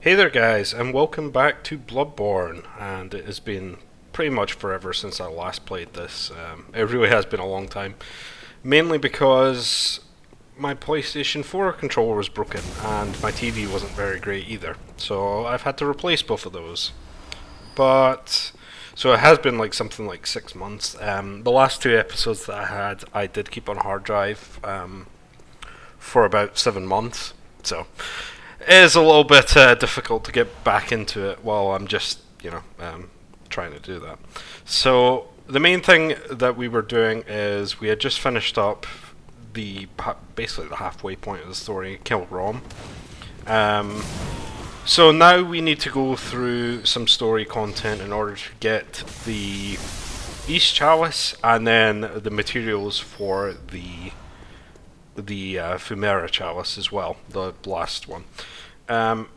Hey there guys, and welcome back to Bloodborne, and it has been pretty much forever since I last played this. It really has been a long time, mainly because my PlayStation 4 controller was broken and my TV wasn't very great either, so I've had to replace both of those. So it has been like something like 6 months. The last two episodes that I had, I did keep on hard drive for about 7 months, so it is a little bit difficult to get back into it while I'm just, trying to do that. So the main thing that we were doing is we had just finished up basically the halfway point of the story, Kill Rom. So now we need to go through some story content in order to get the East Chalice and then the materials for the Fumera Chalice as well, the last one.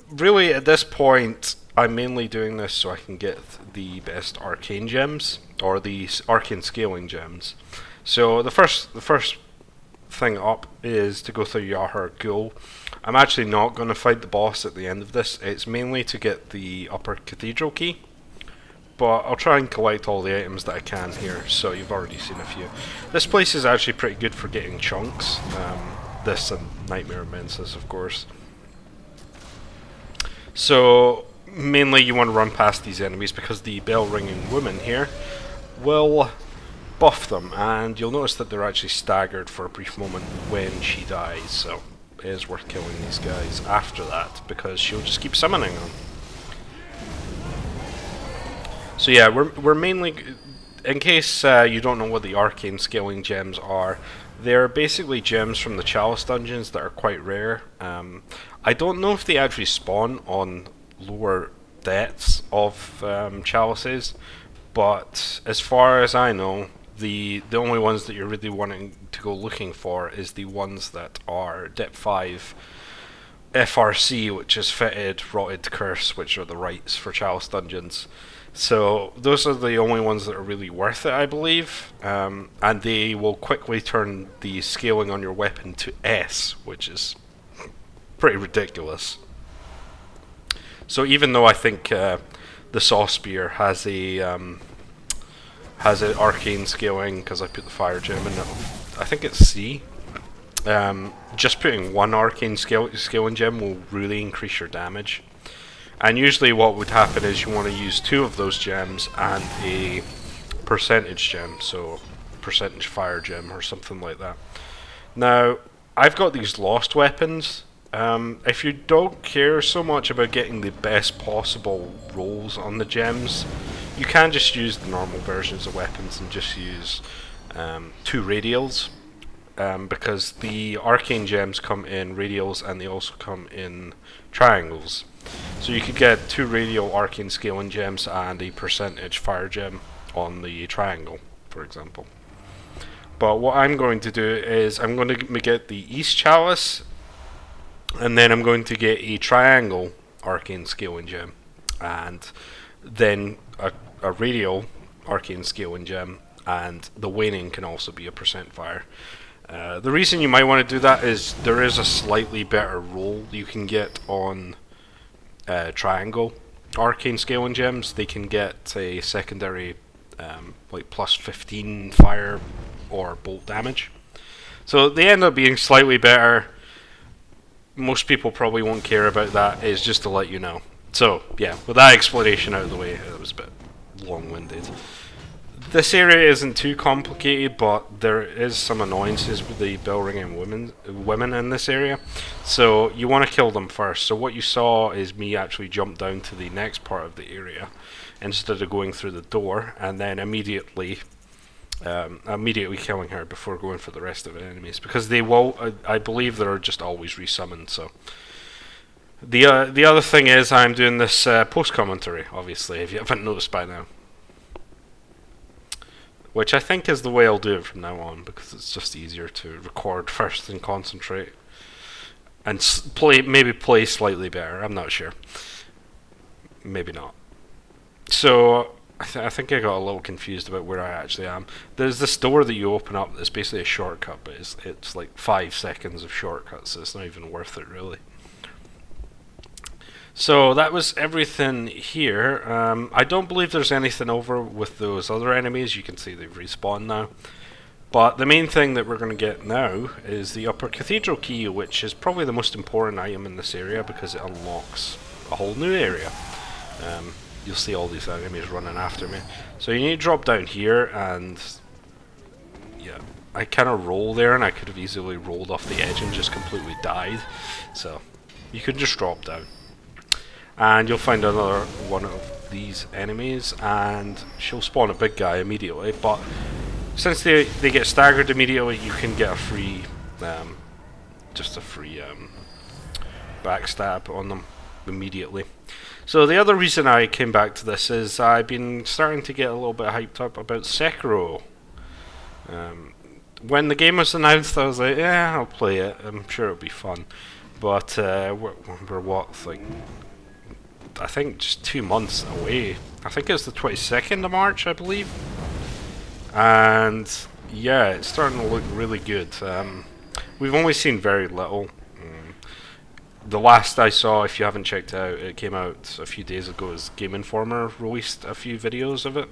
Really, at this point, I'm mainly doing this so I can get the best Arcane gems, or the Arcane scaling gems. So the first thing up is to go through Yahar'gul. I'm actually not going to fight the boss at the end of this. It's mainly to get the upper Cathedral key, but I'll try and collect all the items that I can here, so you've already seen a few. This place is actually pretty good for getting chunks. This and Nightmare of Mensis, of course. So, mainly you want to run past these enemies because the bell-ringing woman here will buff them, and you'll notice that they're actually staggered for a brief moment when she dies, so it is worth killing these guys after that because she'll just keep summoning them. So yeah, we're mainly, in case you don't know what the Arcane scaling gems are, they're basically gems from the Chalice dungeons that are quite rare. I don't know if they actually spawn on lower depths of Chalices, but as far as I know, the only ones that you're really wanting to go looking for is the ones that are depth 5 FRC, which is Fetid, Rotted, Curse, which are the rights for Chalice dungeons. So those are the only ones that are really worth it, I believe, and they will quickly turn the scaling on your weapon to S, which is pretty ridiculous. So even though I think the Saw Spear has an arcane scaling because I put the fire gem in it, I think it's C. Just putting one arcane scaling gem will really increase your damage. And usually what would happen is you want to use two of those gems and a percentage gem, so percentage fire gem or something like that. Now, I've got these lost weapons. If you don't care so much about getting the best possible rolls on the gems, you can just use the normal versions of weapons and just use two radials, because the arcane gems come in radials and they also come in triangles. So you could get two radial arcane scaling gems and a percentage fire gem on the triangle, for example. But what I'm going to do is I'm going to get the East Chalice, and then I'm going to get a triangle arcane scaling gem, and then a radial arcane scaling gem, and the waning can also be a percent fire. The reason you might want to do that is there is a slightly better roll you can get on triangle arcane scaling gems. They can get a secondary like plus 15 fire or bolt damage, so they end up being slightly better. Most people probably won't care about that. It's just to let you know. So yeah, with that explanation out of the way, it was a bit long-winded. This area isn't too complicated, but there is some annoyances with the bell-ringing women in this area. So you want to kill them first. So what you saw is me actually jump down to the next part of the area instead of going through the door, and then immediately killing her before going for the rest of the enemies, because they will. I believe they're just always resummoned. So the other thing is I'm doing this post commentary, obviously, if you haven't noticed by now, which I think is the way I'll do it from now on, because it's just easier to record first and concentrate and maybe play slightly better. I'm not sure. Maybe not. So I think I got a little confused about where I actually am. There's this door that you open up that's basically a shortcut, but it's like 5 seconds of shortcut, so it's not even worth it really. So that was everything here. I don't believe there's anything over with those other enemies. You can see they've respawned now. But the main thing that we're going to get now is the Upper Cathedral key, which is probably the most important item in this area because it unlocks a whole new area. You'll see all these enemies running after me. So you need to drop down here, and yeah, I kind of roll there, and I could have easily rolled off the edge and just completely died. So you can just drop down. And you'll find another one of these enemies, and she'll spawn a big guy immediately, but since they get staggered immediately, you can get a free, just a free backstab on them immediately. So the other reason I came back to this is I've been starting to get a little bit hyped up about Sekiro. When the game was announced, I was like, yeah, I'll play it. I'm sure it'll be fun. But we're what, like, I think just 2 months away. I think it's the 22nd of March, I believe. And yeah, it's starting to look really good. We've only seen very little. The last I saw, if you haven't checked it out, it came out a few days ago, as Game Informer released a few videos of it.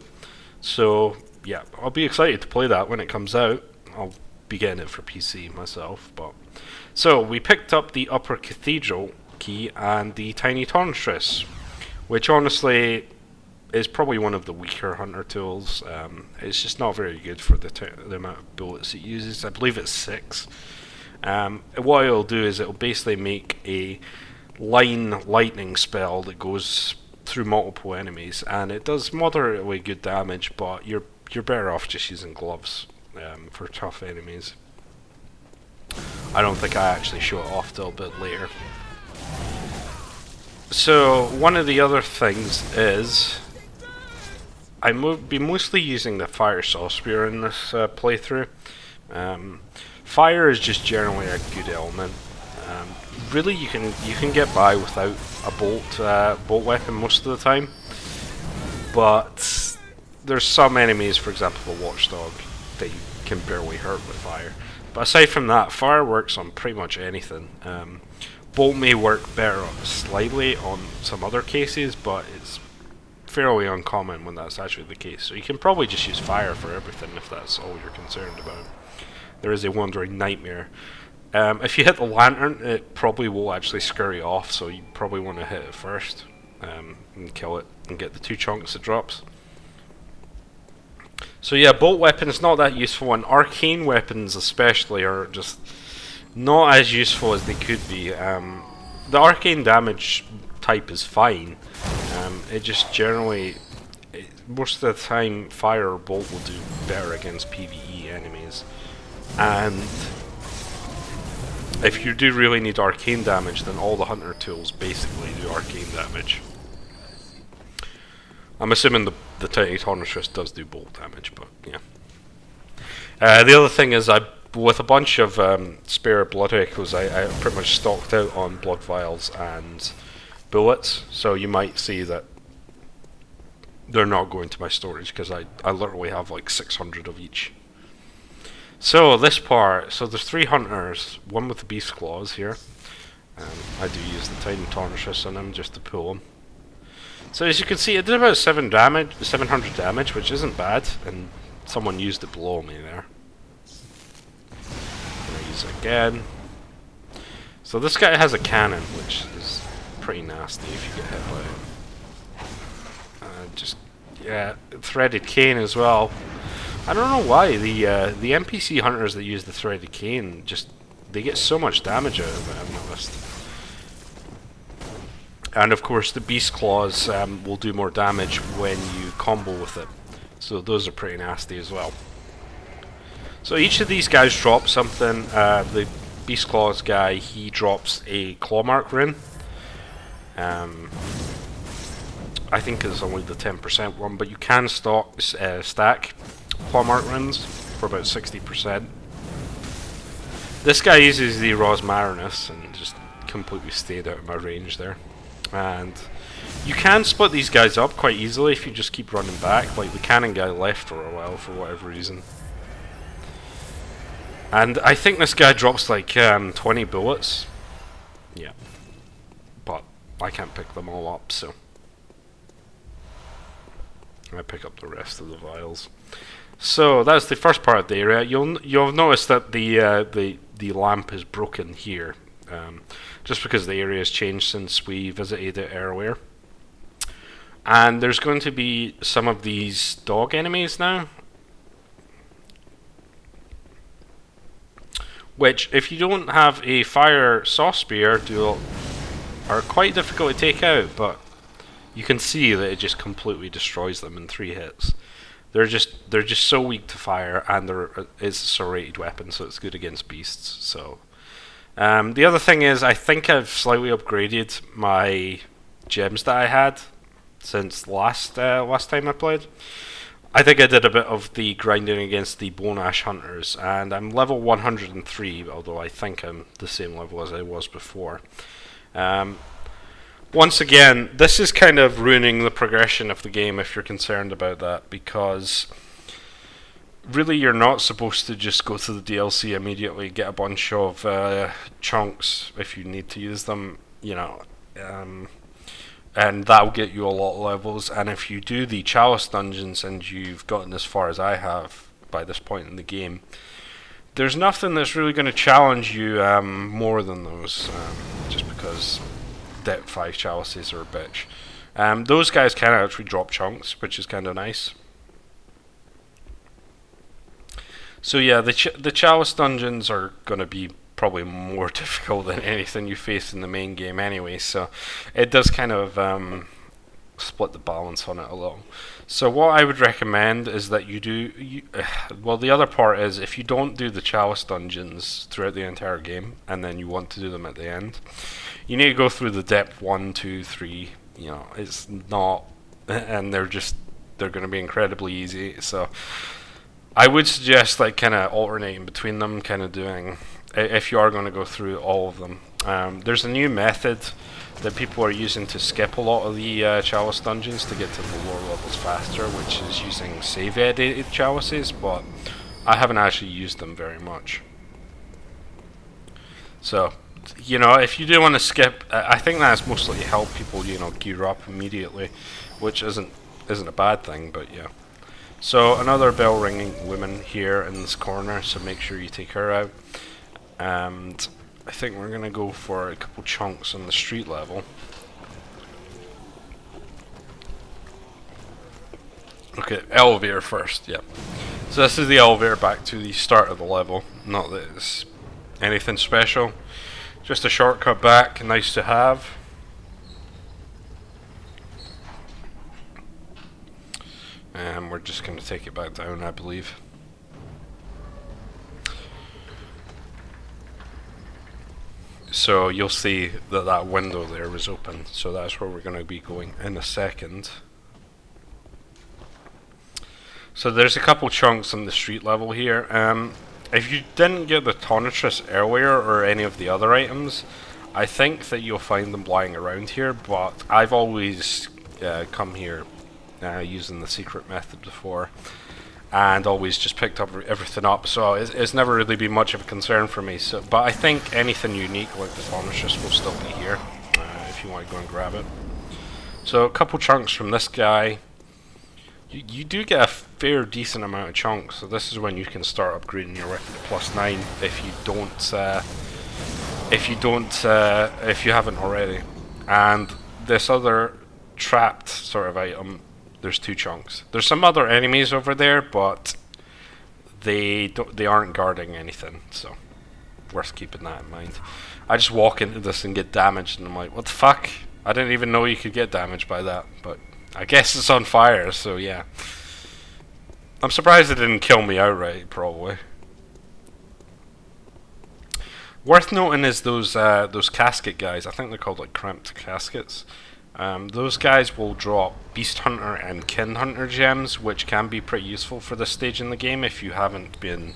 So yeah, I'll be excited to play that when it comes out. I'll be getting it for PC myself. So we picked up the Upper Cathedral key and the Tiny Torntress, which honestly is probably one of the weaker hunter tools. It's just not very good for the amount of bullets it uses. I believe it's 6. What it'll do is it'll basically make a lightning spell that goes through multiple enemies, and it does moderately good damage, but you're better off just using gloves for tough enemies. I don't think I actually show it off till a bit later. So one of the other things is I'll be mostly using the fire saw spear in this playthrough. Fire is just generally a good element. Really, you can get by without a bolt weapon most of the time, but there's some enemies, for example the watchdog, that you can barely hurt with fire. But aside from that, fire works on pretty much anything. Bolt may work better slightly on some other cases, but it's fairly uncommon when that's actually the case. So you can probably just use fire for everything if that's all you're concerned about. There is a wandering nightmare. If you hit the lantern, it probably will actually scurry off, so you probably want to hit it first and kill it and get the 2 chunks it drops. So yeah, bolt weapons not that useful, and arcane weapons especially are just not as useful as they could be. The arcane damage type is fine. It just generally, most of the time, fire or bolt will do better against PvE enemies. And if you do really need arcane damage, then all the hunter tools basically do arcane damage. I'm assuming the Tiny Torntress does do bolt damage, but yeah. The other thing is, with a bunch of spare blood echoes, I pretty much stocked out on blood vials and bullets, so you might see that they're not going to my storage because I literally have like 600 of each. So this part, so there's 3 hunters, one with the beast claws here. I do use the Tiny Torntress on him just to pull him. So as you can see, it did about 700 damage, which isn't bad, and someone used it below me there. I'm gonna use it again. So this guy has a cannon, which is pretty nasty if you get hit by it. Yeah, threaded cane as well. I don't know why the NPC hunters that use the threaded cane they get so much damage out of it, I've noticed. And of course the beast claws will do more damage when you combo with it, so those are pretty nasty as well. So each of these guys drops something. The beast claws guy, he drops a claw mark rune. I think it's only the 10% one, but you can stack claw mark runes for about 60%. This guy uses the Rosmarinus and just completely stayed out of my range there. And you can split these guys up quite easily if you just keep running back. Like the cannon guy left for a while for whatever reason. And I think this guy drops like 20 bullets. Yeah. But I can't pick them all up, so I pick up the rest of the vials. So that's the first part of the area. You'll notice that the lamp is broken here, just because the area has changed since we visited it earlier. And there's going to be some of these dog enemies now, which, if you don't have a fire saw spear, are quite difficult to take out. But you can see that it just completely destroys them in 3 hits. They're just so weak to fire, and it's a serrated weapon, so it's good against beasts. So the other thing is, I think I've slightly upgraded my gems that I had since last time I played. I think I did a bit of the grinding against the Bone Ash Hunters, and I'm level 103, although I think I'm the same level as I was before. Once again, this is kind of ruining the progression of the game if you're concerned about that, because really you're not supposed to just go to the DLC immediately, get a bunch of chunks if you need to use them, and that'll get you a lot of levels. And if you do the Chalice dungeons and you've gotten as far as I have by this point in the game, there's nothing that's really going to challenge you more than those, just because Depth 5 Chalices are a bitch. Those guys can actually drop chunks, which is kind of nice. So yeah, the Chalice dungeons are going to be probably more difficult than anything you face in the main game anyway, so it does kind of split the balance on it a little. So what I would recommend is that well, the other part is, if you don't do the Chalice dungeons throughout the entire game and then you want to do them at the end, you need to go through the depth 1, 2, 3. It's not, and they're going to be incredibly easy. So I would suggest kind of alternating between them, kind of doing, if you are going to go through all of them. There's a new method that people are using to skip a lot of the Chalice dungeons to get to the lower levels faster, which is using save edited Chalices, but I haven't actually used them very much. So, if you do want to skip, I think that's mostly to help people, gear up immediately, which isn't a bad thing, but yeah. So another bell ringing woman here in this corner, so make sure you take her out. And I think we're going to go for a couple chunks on the street level. Okay, elevator first, yeah. So this is the elevator back to the start of the level. Not that it's anything special, just a shortcut back, nice to have. And we're just going to take it back down, I believe. So you'll see that window there was open, so that's where we're going to be going in a second. So there's a couple chunks on the street level here. If you didn't get the Tonitrus earlier or any of the other items, I think that you'll find them lying around here, but I've always come here using the secret method before, and always just picked up everything up, so it's never really been much of a concern for me. So, but I think anything unique like the Tonitrus will still be here if you want to go and grab it. So a couple chunks from this guy. You do get a fair decent amount of chunks, so this is when you can start upgrading your weapon to +9 if you haven't already. And this other trapped sort of item, there's 2 chunks. There's some other enemies over there, but they aren't guarding anything, so worth keeping that in mind. I just walk into this and get damaged, and I'm like, what the fuck? I didn't even know you could get damaged by that, but I guess it's on fire, so yeah. I'm surprised it didn't kill me outright, probably. Worth noting is those casket guys. I think they're called like cramped caskets. Those guys will drop Beast Hunter and Kin Hunter gems, which can be pretty useful for this stage in the game if you haven't been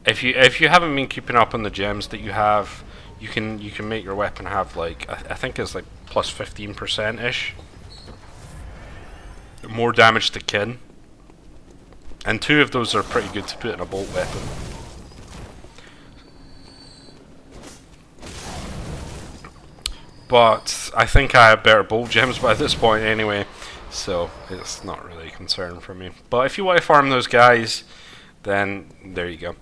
if you haven't been keeping up on the gems that you have. You can make your weapon have like I think it's like plus 15% ish more damage to kin, and 2 of those are pretty good to put in a bolt weapon. But I think I have better bolt gems by this point anyway, so it's not really a concern for me. But if you want to farm those guys, then there you go.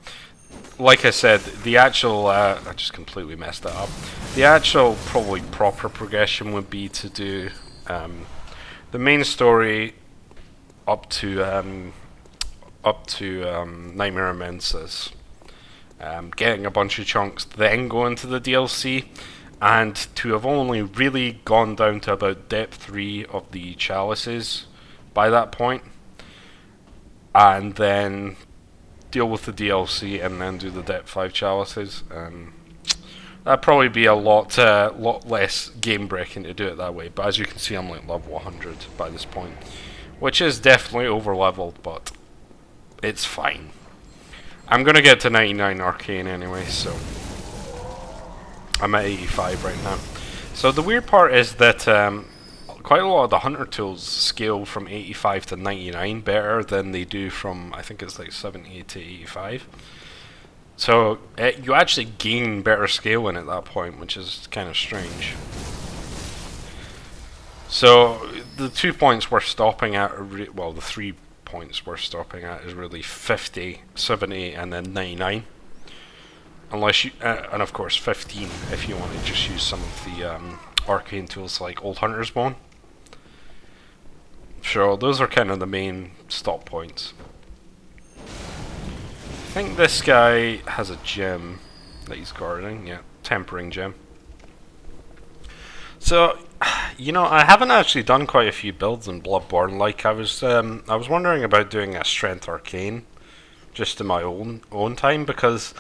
Like I said, the actual, I just completely messed that up. The actual, probably proper progression would be to do the main story up to Nightmare of Menses, getting a bunch of chunks, then go into the DLC, and to have only really gone down to about depth 3 of the Chalices by that point, and then deal with the DLC and then do the depth 5 Chalices. That'd probably be a lot less game breaking to do it that way, but as you can see I'm like level 100 by this point, which is definitely over leveled, but it's fine. I'm gonna get to 99 Arcane anyway, so I'm at 85 right now. So the weird part is that quite a lot of the hunter tools scale from 85 to 99 better than they do from, I think it's like 70 to 85. So you actually gain better scaling at that point, which is kind of strange. So the 2 points we're stopping at, well, the 3 points we're stopping at is really 50, 70, and then 99. Unless you, and of course 15 if you want to just use some of the arcane tools like Old Hunter's Bone. So those are kind of the main stop points. I think this guy has a gem that he's guarding, yeah, tempering gem. So, you know, I haven't actually done quite a few builds in Bloodborne. Like I was wondering about doing a strength arcane, just in my own time, because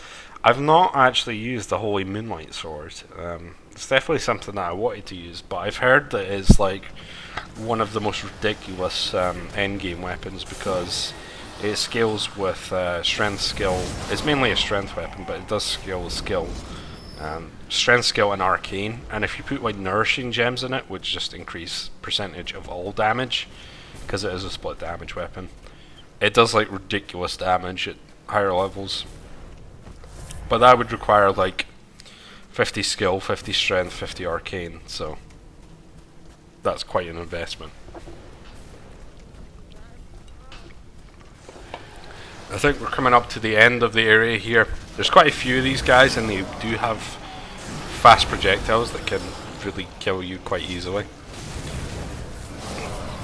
I've not actually used the Holy Moonlight Sword. It's definitely something that I wanted to use, but I've heard that it's like one of the most ridiculous endgame weapons because it scales with strength skill. It's mainly a strength weapon, but it does scale with skill. Strength, skill, and arcane. And if you put like nourishing gems in it, which just increase percentage of all damage, because it is a split damage weapon, it does like ridiculous damage at higher levels. But that would require like 50 skill, 50 strength, 50 arcane, so that's quite an investment. I think we're coming up to the end of the area here. There's quite a few of these guys, and they do have fast projectiles that can really kill you quite easily.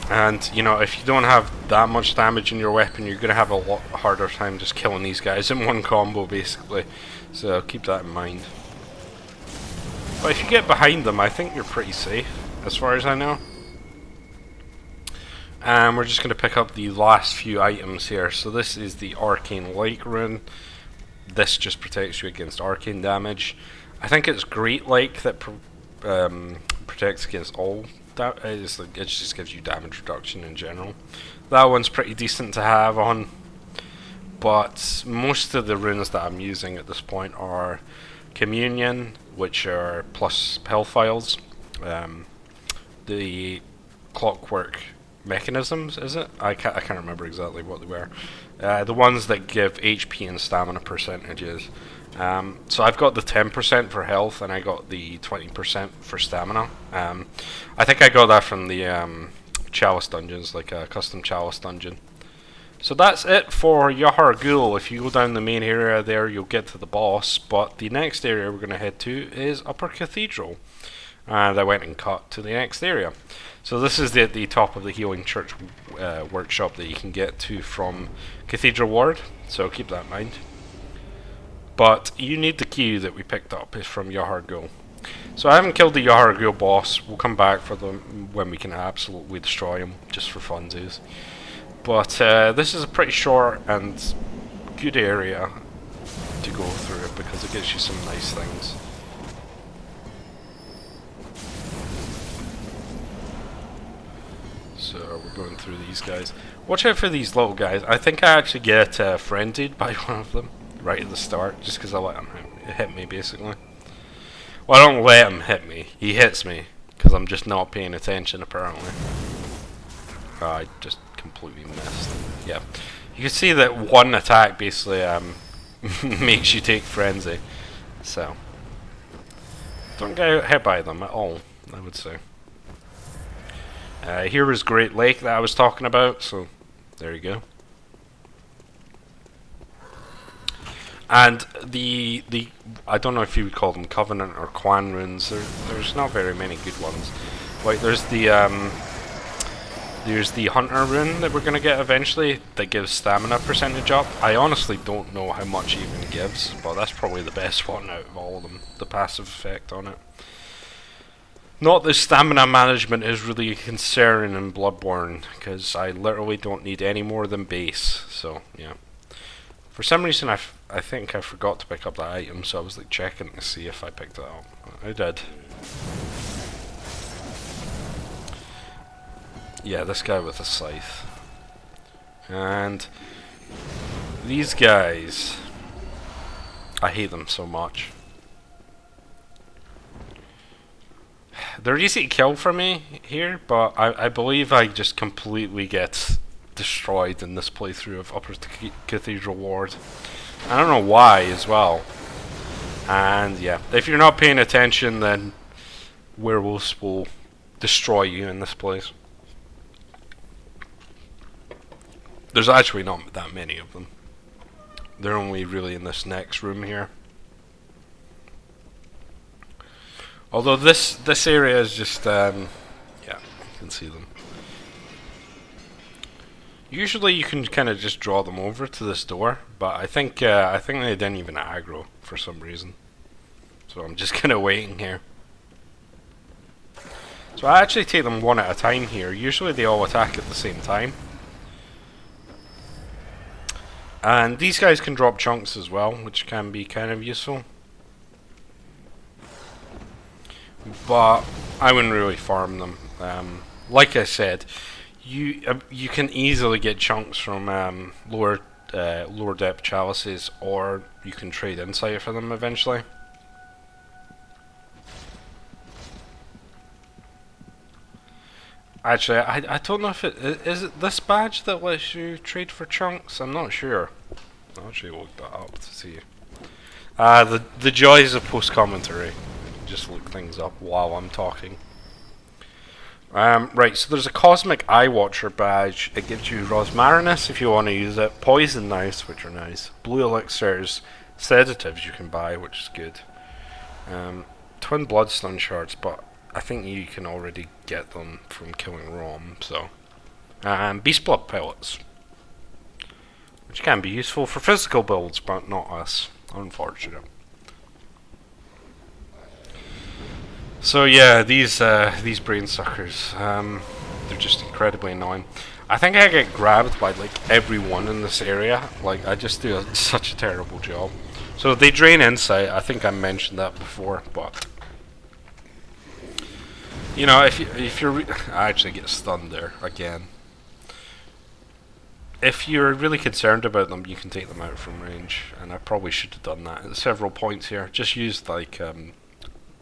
And, you know, if you don't have that much damage in your weapon, you're going to have a lot harder time just killing these guys in one combo, basically. So keep that in mind. But if you get behind them, I think you're pretty safe, as far as I know. And we're just going to pick up the last few items here. So this is the Arcane Light Rune. This just protects you against arcane damage. I think it's Great Like that protects against all damage. It just gives you damage reduction in general. That one's pretty decent to have on. But most of the runes that I'm using at this point are Communion, which are plus health files. The Clockwork Mechanisms, is it? I can't remember exactly what they were. The ones that give HP and stamina percentages. So I've got the 10% for health, and I got the 20% for stamina. I think I got that from the Chalice dungeons, like a custom Chalice dungeon. So that's it for Yahar'gul. If you go down the main area there, you'll get to the boss, but the next area we're going to head to is Upper Cathedral. And I went and cut to the next area. So this is the top of the Healing Church workshop that you can get to from Cathedral Ward, so keep that in mind. But you need the key that we picked up is from Yahar'gul. So I haven't killed the Yahar'gul boss. We'll come back for them when we can absolutely destroy him, just for funsies. But this is a pretty short and good area to go through because it gives you some nice things. So we're going through these guys. Watch out for these little guys. I think I actually get frenzied by one of them right at the start, just because I let him hit me, basically. Well, I don't let him hit me. He hits me, because I'm just not paying attention, apparently. Oh, I just completely missed. Yeah. You can see that one attack basically makes you take frenzy. So Don't get hit by them at all, I would say. Here is Great Lake that I was talking about, so there you go. And the I don't know if you would call them Covenant or Quan runes. There's not very many good ones. Like there's the Hunter rune that we're gonna get eventually that gives stamina percentage up. I honestly don't know how much it even gives, but that's probably the best one out of all of them. The passive effect on it. Not that stamina management is really a concern in Bloodborne, because I literally don't need any more than base. So yeah. For some reason I think I forgot to pick up that item, so I was like checking to see if I picked it up. I did. Yeah, this guy with a scythe. And these guys, I hate them so much. They're easy to kill for me here, but I believe I just completely get destroyed in this playthrough of Upper Cathedral Ward. I don't know why as well. And yeah, if you're not paying attention, then werewolves will destroy you in this place. There's actually not that many of them. They're only really in this next room here. Although this area is just yeah, you can see them. Usually you can kind of just draw them over to this door, but I think they didn't even aggro for some reason. So I'm just kind of waiting here. So I actually take them one at a time here. Usually they all attack at the same time. And these guys can drop chunks as well, which can be kind of useful. But I wouldn't really farm them. Like I said, you can easily get chunks from lower depth chalices, or you can trade insight for them eventually. Actually, I don't know if is it this badge that lets you trade for chunks. I'm not sure. I'll actually look that up to see. The joys of post commentary. Just look things up while I'm talking. Right, so there's a Cosmic Eye Watcher badge. It gives you Rosmarinus if you want to use it. Poison Knives, which are nice. Blue Elixirs, Sedatives you can buy, which is good. Twin Bloodstone Shards, but I think you can already get them from killing Rom, so. Beast Blood Pellets, which can be useful for physical builds, but not us, unfortunate. So yeah, these brain suckers, they're just incredibly annoying. I think I get grabbed by like everyone in this area. Like I just do such a terrible job. So they drain insight. I think I mentioned that before, but you know, if you're I actually get stunned there again. If you're really concerned about them, you can take them out from range, and I probably should have done that at several points here. Just used like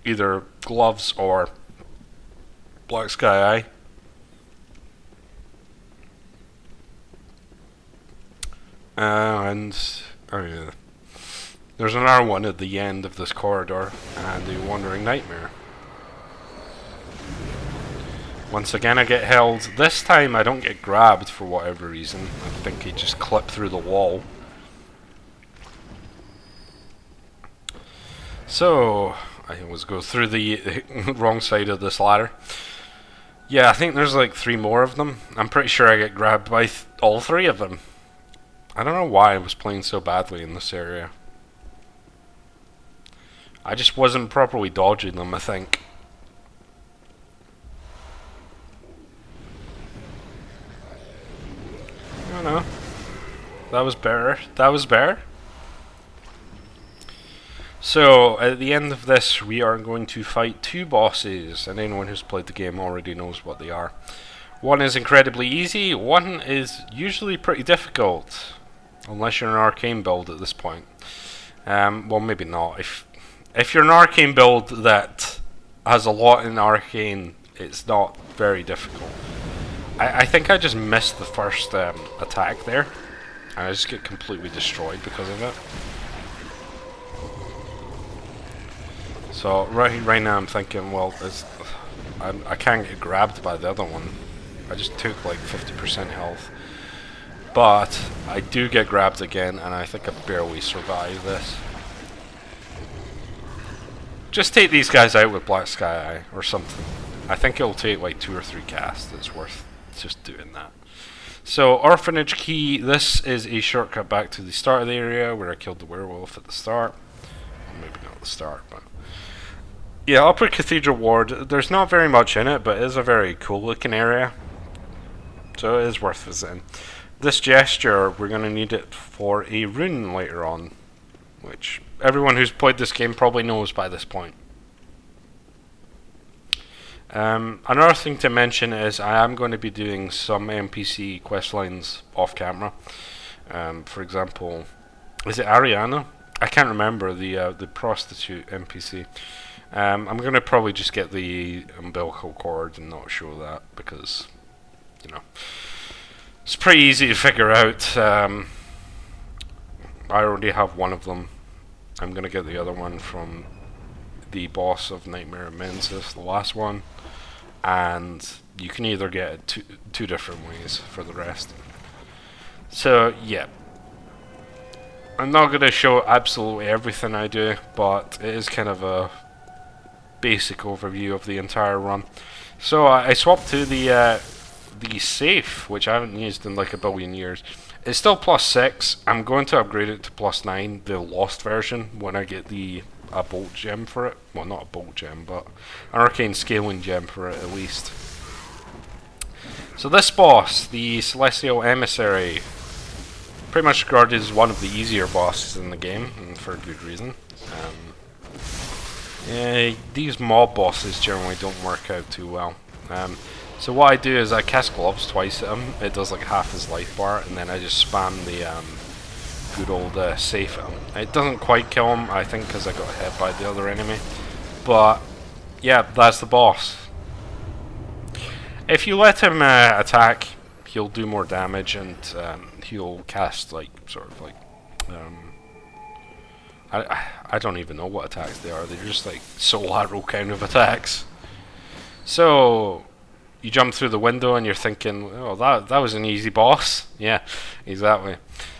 either gloves or Black Sky Eye. And oh yeah, there's another one at the end of this corridor, and the Wandering Nightmare. Once again I get held. This time I don't get grabbed for whatever reason. I think he just clipped through the wall. So I always go through the wrong side of this ladder. Yeah, I think there's like 3 more of them. I'm pretty sure I get grabbed by all 3 of them. I don't know why I was playing so badly in this area. I just wasn't properly dodging them, I think. I don't know. That was better. That was better. So, at the end of this, we are going to fight 2 bosses, and anyone who's played the game already knows what they are. One is incredibly easy, one is usually pretty difficult, unless you're an arcane build at this point. Well, maybe not. If you're an arcane build that has a lot in arcane, it's not very difficult. I think I just missed the first attack there, and I just get completely destroyed because of it. So right now I'm thinking, well, I can't get grabbed by the other one. I just took like 50% health. But I do get grabbed again, and I think I barely survive this. Just take these guys out with Black Sky Eye or something. I think it'll take like 2 or 3 casts. It's worth just doing that. So, Orphanage Key. This is a shortcut back to the start of the area where I killed the werewolf at the start. Well, maybe not at the start, but... yeah, Upper Cathedral Ward. There's not very much in it, but it is a very cool looking area. So it is worth visiting. This gesture, we're going to need it for a rune later on, which everyone who's played this game probably knows by this point. Another thing to mention is I am going to be doing some NPC questlines off camera. For example, is it Ariana? I can't remember the prostitute NPC. I'm going to probably just get the umbilical cord and not show that because, you know, it's pretty easy to figure out. I already have one of them. I'm going to get the other one from the boss of Nightmare of Mensis, the last one. And you can either get it two different ways for the rest. So, yeah. I'm not going to show absolutely everything I do, but it is kind of a basic overview of the entire run. So, I swapped to the safe, which I haven't used in like a billion years. It's still +6. I'm going to upgrade it to +9, the lost version, when I get a bolt gem for it. Well, not a bolt gem, but an arcane scaling gem for it at least. So this boss, the Celestial Emissary, pretty much regarded as one of the easier bosses in the game, and for a good reason. Yeah, these mob bosses generally don't work out too well. So what I do is I cast gloves twice at him. It does like half his life bar, and then I just spam the good old safe at him. It doesn't quite kill him, I think, because I got hit by the other enemy. But yeah, that's the boss. If you let him attack, he'll do more damage, and he'll cast like sort of like I don't even know what attacks they are. They're just like soul arrow kind of attacks. So you jump through the window and you're thinking, oh, that was an easy boss. Yeah, exactly.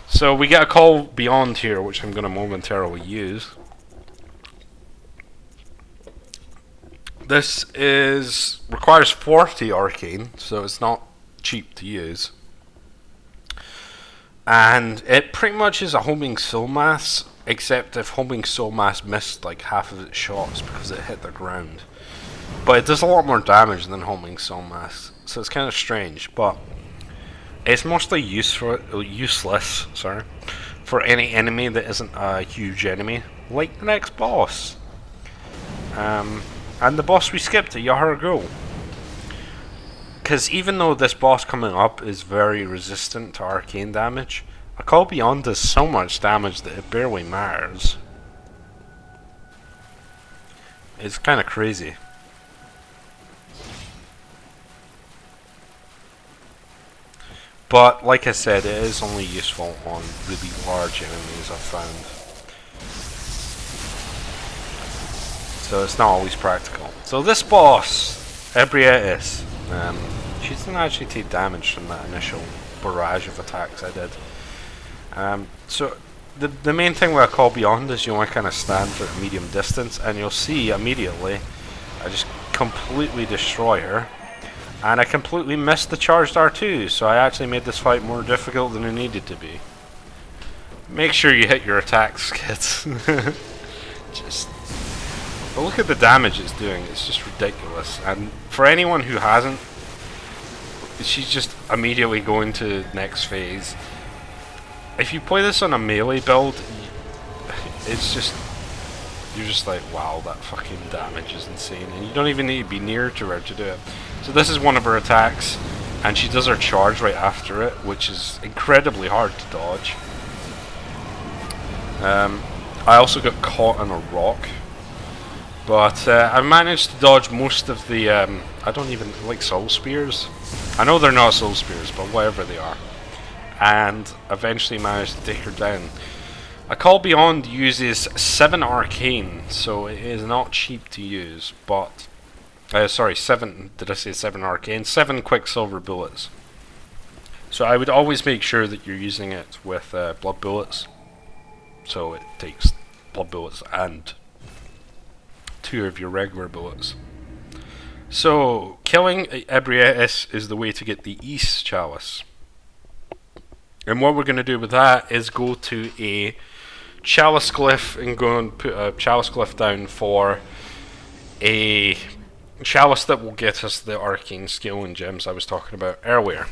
So we get a call beyond here, which I'm going to momentarily use. This requires 40 arcane, so it's not cheap to use. And it pretty much is a homing soul mass, except if homing soul mass missed like half of its shots because it hit the ground. But it does a lot more damage than homing soul mass, so it's kind of strange. But it's mostly useless for any enemy that isn't a huge enemy, like the next boss. And the boss we skipped, Yahar'gul. Because even though this boss coming up is very resistant to arcane damage, a call beyond does so much damage that it barely matters. It's kind of crazy. But like I said, it is only useful on really large enemies I've found. So it's not always practical. So this boss, Ebrietas, she doesn't actually take damage from that initial barrage of attacks I did. So the main thing with a call beyond is you only kind of stand for a medium distance, and you'll see immediately I just completely destroy her. And I completely missed the charged R2, so I actually made this fight more difficult than it needed to be. Make sure you hit your attacks, kids. But look at the damage it's doing, it's just ridiculous. And for anyone who hasn't, she's just immediately going to next phase. If you play this on a melee build, it's just, you're just like, wow, that fucking damage is insane. And you don't even need to be near to her to do it. So this is one of her attacks, and she does her charge right after it, which is incredibly hard to dodge. I also got caught on a rock, but I managed to dodge most of the, I don't even like soul spears. I know they're not soul spears, but whatever they are. And eventually managed to take her down. A Call Beyond uses 7 Arcane, so it is not cheap to use, but... sorry, 7, did I say 7 Arcane? 7 Quicksilver bullets. So I would always make sure that you're using it with blood bullets. So it takes blood bullets and 2 of your regular bullets. So killing Ebrietas is the way to get the East Chalice. And what we're going to do with that is go to a Chalice glyph and go and put a Chalice glyph down for a Chalice that will get us the Arcane Scaling Gems I was talking about earlier.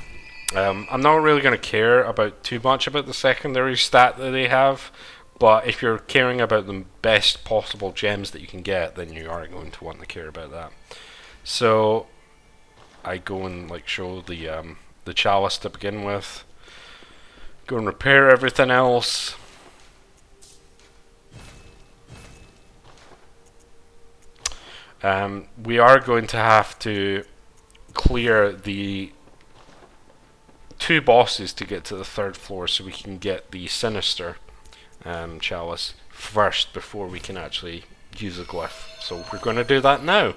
I'm not really going to care about too much about the secondary stat that they have, but if you're caring about the best possible gems that you can get, then you are going to want to care about that. So I go and like show the Chalice to begin with. Go and repair everything else. We are going to have to clear the 2 bosses to get to the 3rd floor so we can get the Sinister Chalice first before we can actually use a glyph. So we're going to do that now.